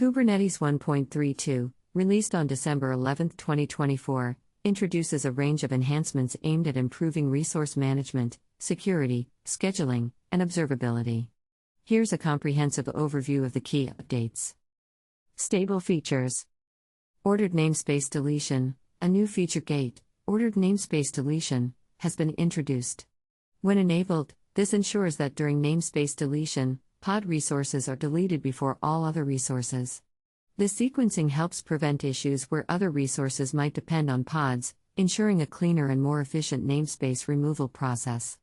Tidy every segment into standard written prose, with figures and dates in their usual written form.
Kubernetes 1.32, released on December 11, 2024, introduces a range of enhancements aimed at improving resource management, security, scheduling, and observability. Here's a comprehensive overview of the key updates. Stable features. Ordered namespace deletion, a new feature gate, ordered namespace deletion, has been introduced. When enabled, this ensures that during namespace deletion, pod resources are deleted before all other resources. This sequencing helps prevent issues where other resources might depend on pods, ensuring a cleaner and more efficient namespace removal process.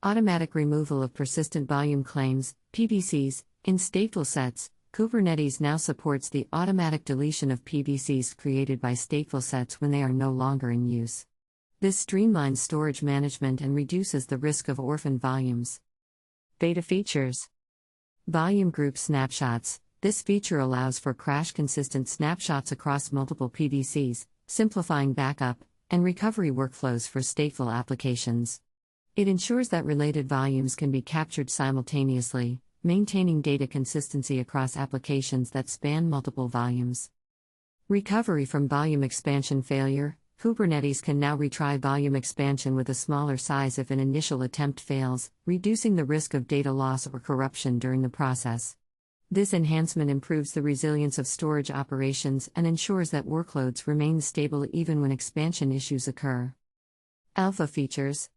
Automatic removal of persistent volume claims, PVCs, in stateful sets. Kubernetes now supports the automatic deletion of PVCs created by stateful sets when they are no longer in use. This streamlines storage management and reduces the risk of orphan volumes. Beta features. Volume group snapshots. This feature allows for crash-consistent snapshots across multiple PVCs, simplifying backup and recovery workflows for stateful applications. It ensures that related volumes can be captured simultaneously, maintaining data consistency across applications that span multiple volumes. Recovery from volume expansion failure. Kubernetes can now retry volume expansion with a smaller size if an initial attempt fails, reducing the risk of data loss or corruption during the process. This enhancement improves the resilience of storage operations and ensures that workloads remain stable even when expansion issues occur. Alpha features.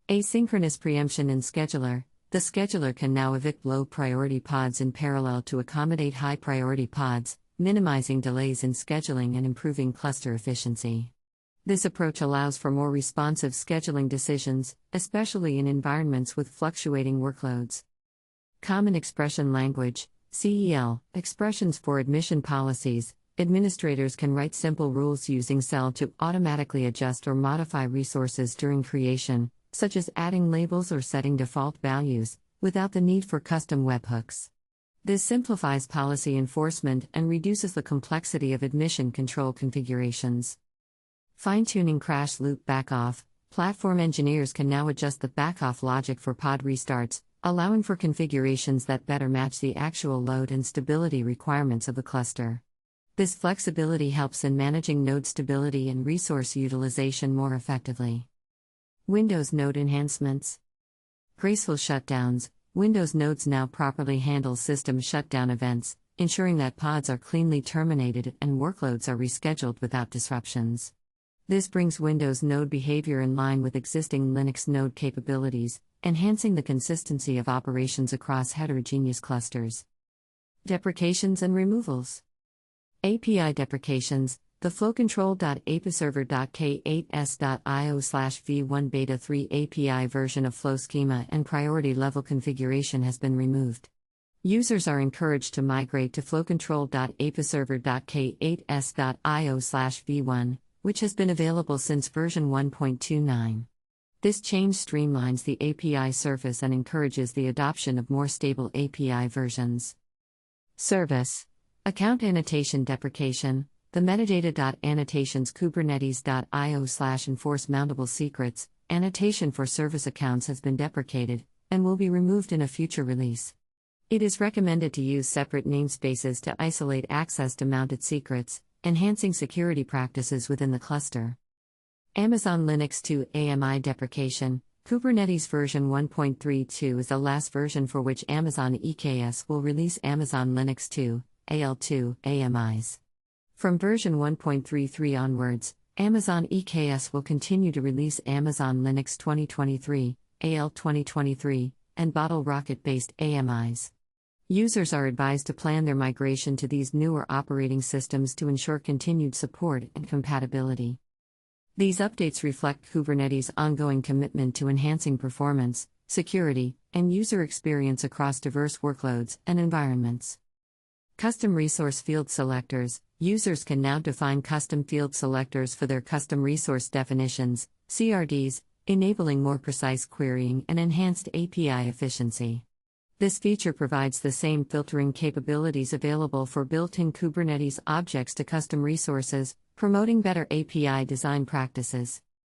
Asynchronous preemption in scheduler. The scheduler can now evict low-priority pods in parallel to accommodate high-priority pods, minimizing delays in scheduling and improving cluster efficiency. This approach allows for more responsive scheduling decisions, especially in environments with fluctuating workloads. Common Expression Language, CEL, expressions for admission policies. Administrators can write simple rules using CEL to automatically adjust or modify resources during creation, such as adding labels or setting default values, without the need for custom webhooks. This simplifies policy enforcement and reduces the complexity of admission control configurations. Fine-tuning CrashLoopBackOff. Platform engineers can now adjust the backoff logic for pod restarts, allowing for configurations that better match the actual load and stability requirements of the cluster. This flexibility helps in managing node stability and resource utilization more effectively. Windows Node Enhancements. Graceful shutdowns. Windows nodes now properly handle system shutdown events, ensuring that pods are cleanly terminated and workloads are rescheduled without disruptions. This brings Windows node behavior in line with existing Linux node capabilities, enhancing the consistency of operations across heterogeneous clusters. Deprecations and removals. API deprecations. The flowcontrol.apiserver.k8s.io/v1 beta 3 API version of flow schema and priority level configuration has been removed. Users are encouraged to migrate to flowcontrol.apiserver.k8s.io/v1, which has been available since version 1.29. This change streamlines the API surface and encourages the adoption of more stable API versions. Service. Account annotation deprecation. The metadata.annotations kubernetes.io/enforce mountable secrets annotation for service accounts has been deprecated and will be removed in a future release. It is recommended to use separate namespaces to isolate access to mounted secrets, enhancing security practices within the cluster. Amazon Linux 2 AMI deprecation. Kubernetes version 1.32 is the last version for which Amazon EKS will release Amazon Linux 2 AL2 AMIs. From version 1.33 onwards, Amazon EKS will continue to release Amazon Linux 2023, AL 2023, and Bottle Rocket-based AMIs. Users are advised to plan their migration to these newer operating systems to ensure continued support and compatibility. These updates reflect Kubernetes' ongoing commitment to enhancing performance, security, and user experience across diverse workloads and environments. Custom resource field selectors. Users can now define custom field selectors for their custom resource definitions, CRDs, enabling more precise querying and enhanced API efficiency. This feature provides the same filtering capabilities available for built-in Kubernetes objects to custom resources, promoting better API design practices.